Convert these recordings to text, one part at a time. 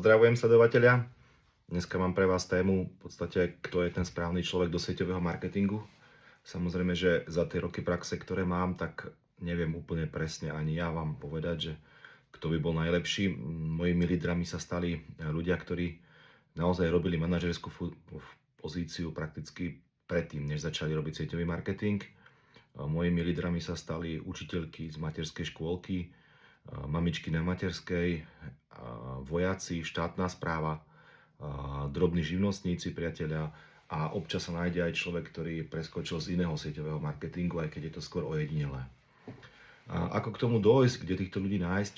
Pozdravujem sledovatelia. Dneska mám pre vás tému v podstate, kto je ten správny človek do sieťového marketingu. Samozrejme, že za tie roky praxe, ktoré mám, tak neviem úplne presne ani ja vám povedať, že kto by bol najlepší. Mojimi lídrami sa stali ľudia, ktorí naozaj robili manažerskú pozíciu prakticky predtým, než začali robiť sieťový marketing. Mojimi lídrami sa stali učiteľky z materskej škôlky, mamičky na materskej, vojaci, štátna správa, drobní živnostníci, priatelia a občas sa nájde aj človek, ktorý preskočil z iného sieťového marketingu, aj keď je to skôr ojedinelé. Ako k tomu dôjsť, kde týchto ľudí nájsť,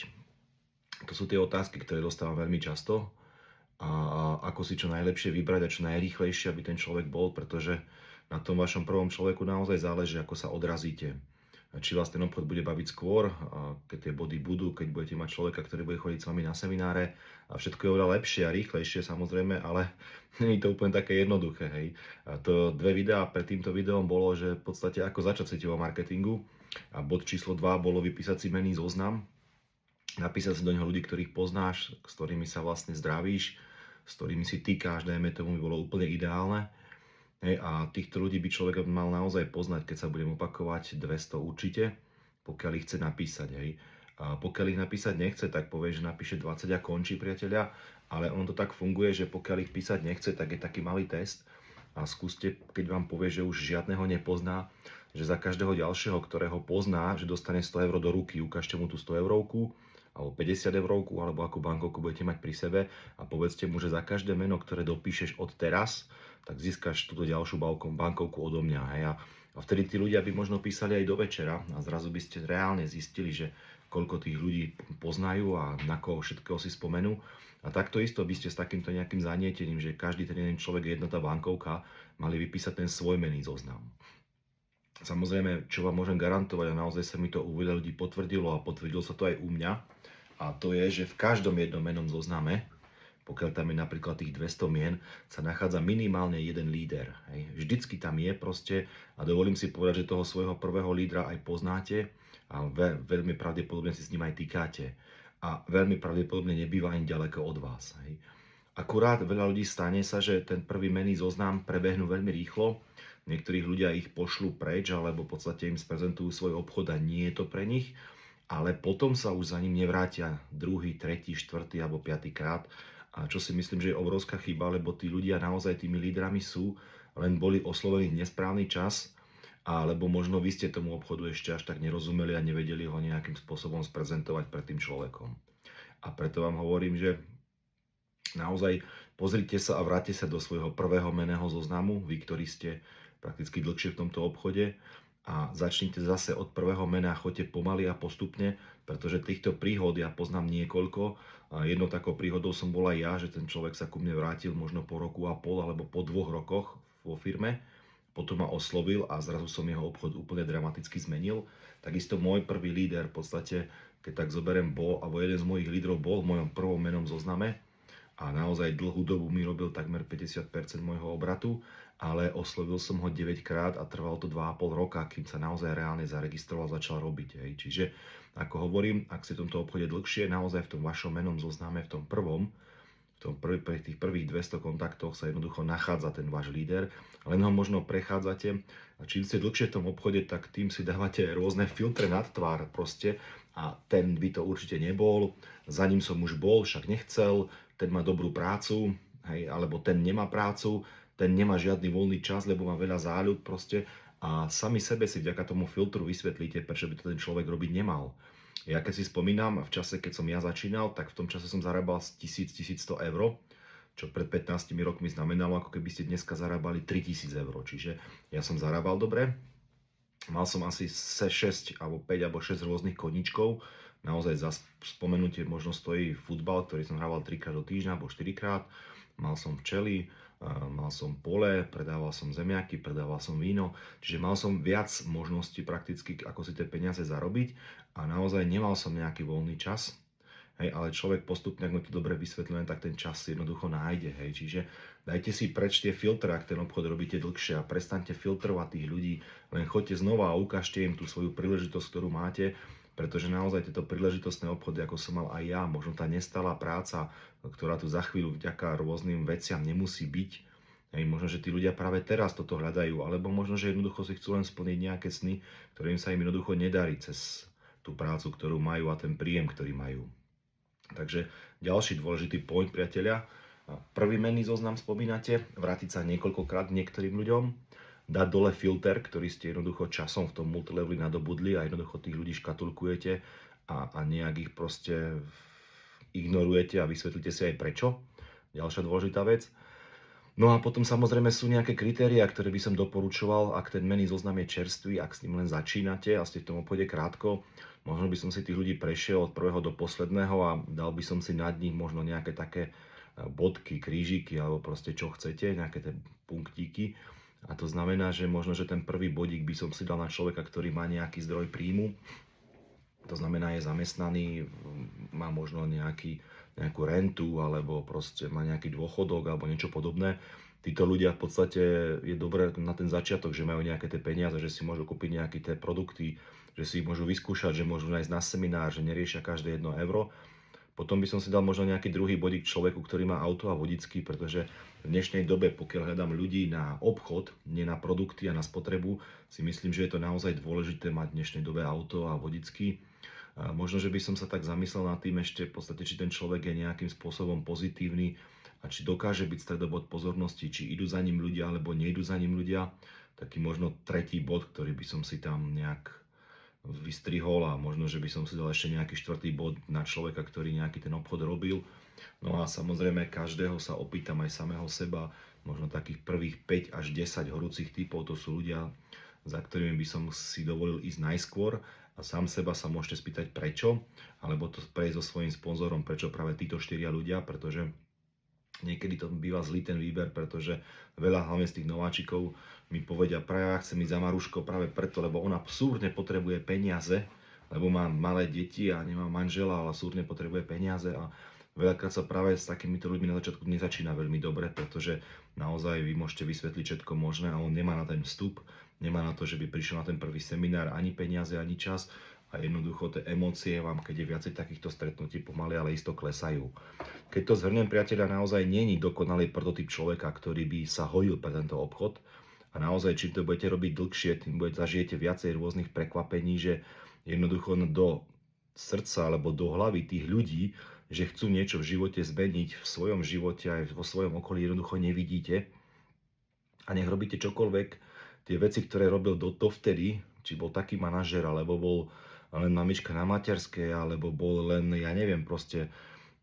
to sú tie otázky, ktoré dostávam veľmi často. Ako si čo najlepšie vybrať a čo najrýchlejšie, aby ten človek bol, pretože na tom vašom prvom človeku naozaj záleží, ako sa odrazíte. Či vás ten obchod bude baviť skôr, keď tie body budú, keď budete mať človeka, ktorý bude chodiť s vami na semináre a všetko je oveľa lepšie a rýchlejšie samozrejme, ale nie je to úplne také jednoduché. Hej. To dve videá pred týmto videom bolo, že v podstate ako začať sieťového marketingu a bod číslo 2 bolo vypísať si menný zoznam, napísať si do neho ľudí, ktorých poznáš, s ktorými sa vlastne zdravíš, s ktorými si týkáš, dajme tomu, by bolo úplne ideálne. Hej, a týchto ľudí by človek mal naozaj poznať, keď sa budem opakovať 200 určite, pokiaľ ich chce napísať. Hej. A pokiaľ ich napísať nechce, tak povie, že napíše 20 a končí, priatelia, ale on to tak funguje, že pokiaľ ich písať nechce, tak je taký malý test a skúste, keď vám povie, že už žiadneho nepozná, že za každého ďalšieho, ktorého pozná, že dostane 100 eur do ruky, ukážte mu tú 100 eurovku, alebo 50 eurovku, alebo akú bankovku budete mať pri sebe a povedzte mu, že za každé meno, ktoré dopíšeš od teraz, tak získaš túto ďalšiu bankovku odo mňa. Hej. A vtedy tí ľudia by možno písali aj do večera a zrazu by ste reálne zistili, že koľko tých ľudí poznajú a na koho všetkého si spomenú. A takto isto by ste s takýmto nejakým zanietením, že každý ten jeden človek je jedna tá bankovka, mali vypísať ten svoj menný zoznam. Samozrejme, čo vám môžem garantovať, a naozaj sa mi to u veľa ľudí potvrdilo a potvrdilo sa to aj u mňa, a to je, že v každom jednom mennom zozname, pokiaľ tam je napríklad tých 200 mien, sa nachádza minimálne jeden líder. Hej. Vždycky tam je proste, a dovolím si povedať, že toho svojho prvého lídra aj poznáte a veľmi pravdepodobne si s ním aj týkáte. A veľmi pravdepodobne nebýva ani ďaleko od vás. Hej. Akurát veľa ľudí stane sa, že ten prvý menný zoznam prebehnú veľmi rýchlo, niektorých ľudia ich pošlú preč, alebo v podstate im sprezentujú svoj obchod a nie je to pre nich, ale potom sa už za ním nevrátia druhý, tretí, štvrtý alebo piatý krát. A čo si myslím, že je obrovská chyba, lebo tí ľudia naozaj tými lídrami sú, len boli oslovení v nesprávny čas, alebo možno vy ste tomu obchodu ešte až tak nerozumeli a nevedeli ho nejakým spôsobom sprezentovať pred tým človekom. A preto vám hovorím, že naozaj pozrite sa a vráťte sa do svojho prvého menného zoznamu, vy, ktorí ste prakticky dlhšie v tomto obchode, a začnite zase od prvého mena, choďte pomaly a postupne, pretože týchto príhod ja poznám niekoľko. Jednou takou príhodou som bol aj ja, že ten človek sa ku mne vrátil možno po roku a pol alebo po 2 rokoch vo firme. Potom ma oslovil a zrazu som jeho obchod úplne dramaticky zmenil. Takisto môj prvý líder, v podstate, keď tak zoberiem, alebo jeden z mojich lídrov bol v mojom prvom mennom zozname a naozaj dlhú dobu mi robil takmer 50% môjho obratu, ale oslovil som ho 9 krát a trvalo to 2,5 roka, kým sa naozaj reálne zaregistroval a začal robiť. Hej. Čiže, ako hovorím, ak ste v tomto obchode dlhšie, naozaj v tom vašom mennom zozname, v tom prvom, pri tých prvých 200 kontaktoch sa jednoducho nachádza ten váš líder, len ho možno prechádzate a čím ste dlhšie v tom obchode, tak tým si dávate rôzne filtre nad tvár proste a ten by to určite nebol, za ním som už bol, však nechcel, ten má dobrú prácu, hej, alebo ten nemá prácu, ten nemá žiadny voľný čas, lebo má veľa záľub proste a sami sebe si vďaka tomu filtru vysvetlíte, prečo by to ten človek robiť nemal. Ja keď si spomínam, v čase, keď som ja začínal, tak v tom čase som zarábal 1000-1100 eur, čo pred 15 rokmi znamenalo, ako keby ste dneska zarábali 3000 eur. Čiže ja som zarábal dobre, mal som asi 6 alebo 5 alebo 6 rôznych koníčkov. Naozaj za spomenutie možno stojí futbal, ktorý som hrával 3 krát do týždňa alebo 4 krát. Mal som včely, mal som pole, predával som zemiaky, predával som víno. Čiže mal som viac možností prakticky, ako si tie peniaze zarobiť a naozaj nemal som nejaký voľný čas. Hej, ale človek postupne, ak mu to dobre vysvetlené, tak ten čas si jednoducho nájde. Hej. Čiže dajte si preč tie filtre, ak ten obchod robíte dlhšie a prestaňte filtrovať tých ľudí. Len choďte znova a ukážte im tú svoju príležitosť, ktorú máte. pretože naozaj tieto príležitostné obchody, ako som mal aj ja, možno tá nestálá práca, ktorá tu za chvíľu vďaka rôznym veciam nemusí byť, hej, možno, že tí ľudia práve teraz toto hľadajú, alebo možno, že jednoducho si chcú len splniť nejaké sny, ktorým sa im jednoducho nedarí cez tú prácu, ktorú majú a ten príjem, ktorý majú. Takže ďalší dôležitý point, priatelia. Prvý menný zoznam spomínate, vrátiť sa niekoľkokrát k niektorým ľuďom, dať dole filter, ktorý ste jednoducho časom v tom multileveli nadobudli a jednoducho tých ľudí škatulkujete a nejak ich proste ignorujete a vysvetlíte si aj prečo. Ďalšia dôležitá vec. No a potom samozrejme sú nejaké kritériá, ktoré by som doporučoval, ak ten menný zoznam je čerstvý, ak s ním len začínate a ste v tom obchode krátko, možno by som si tých ľudí prešiel od prvého do posledného a dal by som si nad nich možno nejaké také bodky, krížiky alebo proste čo chcete, nejaké tie punktíky. A to znamená, že možno, že ten prvý bodík by som si dal na človeka, ktorý má nejaký zdroj príjmu. To znamená, je zamestnaný, má možno nejakú rentu alebo proste má nejaký dôchodok alebo niečo podobné. Títo ľudia v podstate je dobré na ten začiatok, že majú nejaké tie peniaze, že si môžu kúpiť nejaké tie produkty, že si ich môžu vyskúšať, že môžu nájsť na seminár, že neriešia každé 1 euro. Potom by som si dal možno nejaký druhý bodík človeku, ktorý má auto a vodičky, pretože v dnešnej dobe, pokiaľ hľadám ľudí na obchod, nie na produkty a na spotrebu, si myslím, že je to naozaj dôležité mať v dnešnej dobe auto a vodičky. Možno, že by som sa tak zamyslel nad tým ešte v podstate, či ten človek je nejakým spôsobom pozitívny a či dokáže byť stredobod pozornosti, či idú za ním ľudia alebo nejdu za ním ľudia. Taký možno tretí bod, ktorý by som si tam nejak vystrihol a možno, že by som si dal ešte nejaký štvrtý bod na človeka, ktorý nejaký ten obchod robil. No a samozrejme každého sa opýtam aj samého seba, možno takých prvých 5 až 10 horúcich typov, to sú ľudia, za ktorými by som si dovolil ísť najskôr a sám seba sa môžete spýtať prečo, alebo to prejsť so svojím sponzorom, prečo práve títo 4 ľudia, pretože niekedy to býva zlý ten výber, pretože veľa hlavne z tých nováčikov mi povedia, práve ja chcem ísť za Maruškou práve preto, lebo ona súrne potrebuje peniaze, lebo má malé deti a nemá manžela, ale súrne potrebuje peniaze a veľakrát sa práve s takýmito ľuďmi na začiatku nezačína veľmi dobre, pretože naozaj vy môžete vysvetliť všetko možné a on nemá na ten vstup, nemá na to, že by prišiel na ten prvý seminár ani peniaze, ani čas. A jednoducho tie emócie vám, keď je viacej takýchto stretnutí, pomaly, ale isto klesajú. Keď to zhrnem, priateľa, naozaj není dokonalý prototyp človeka, ktorý by sa hodil pre tento obchod. A naozaj, čím to budete robiť dlhšie, tým zažijete viacej rôznych prekvapení, že jednoducho do srdca alebo do hlavy tých ľudí, že chcú niečo v živote zmeniť, v svojom živote aj vo svojom okolí jednoducho nevidíte. A nech robíte čokoľvek, tie veci, ktoré robil dovtedy, či bol taký manažer, alebo bol len mamička na materskej, alebo bol len, ja neviem, proste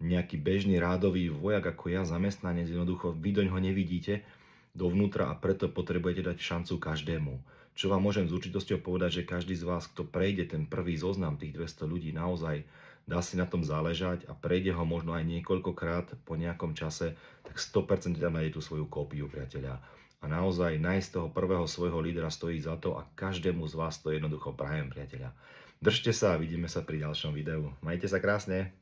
nejaký bežný rádový vojak ako ja, zamestnanec, jednoducho vy doňho nevidíte dovnútra a preto potrebujete dať šancu každému. Čo vám môžem s určitosťou povedať, že každý z vás, kto prejde ten prvý zoznam tých 200 ľudí, naozaj dá si na tom záležať a prejde ho možno aj niekoľkokrát po nejakom čase, tak 100% tam nájde tú svoju kópiu, priateľa. A naozaj nájsť toho prvého svojho lídra stojí za to a každému z vás to jednoducho prajem, priateľa. Držte sa a vidíme sa pri ďalšom videu. Majte sa krásne.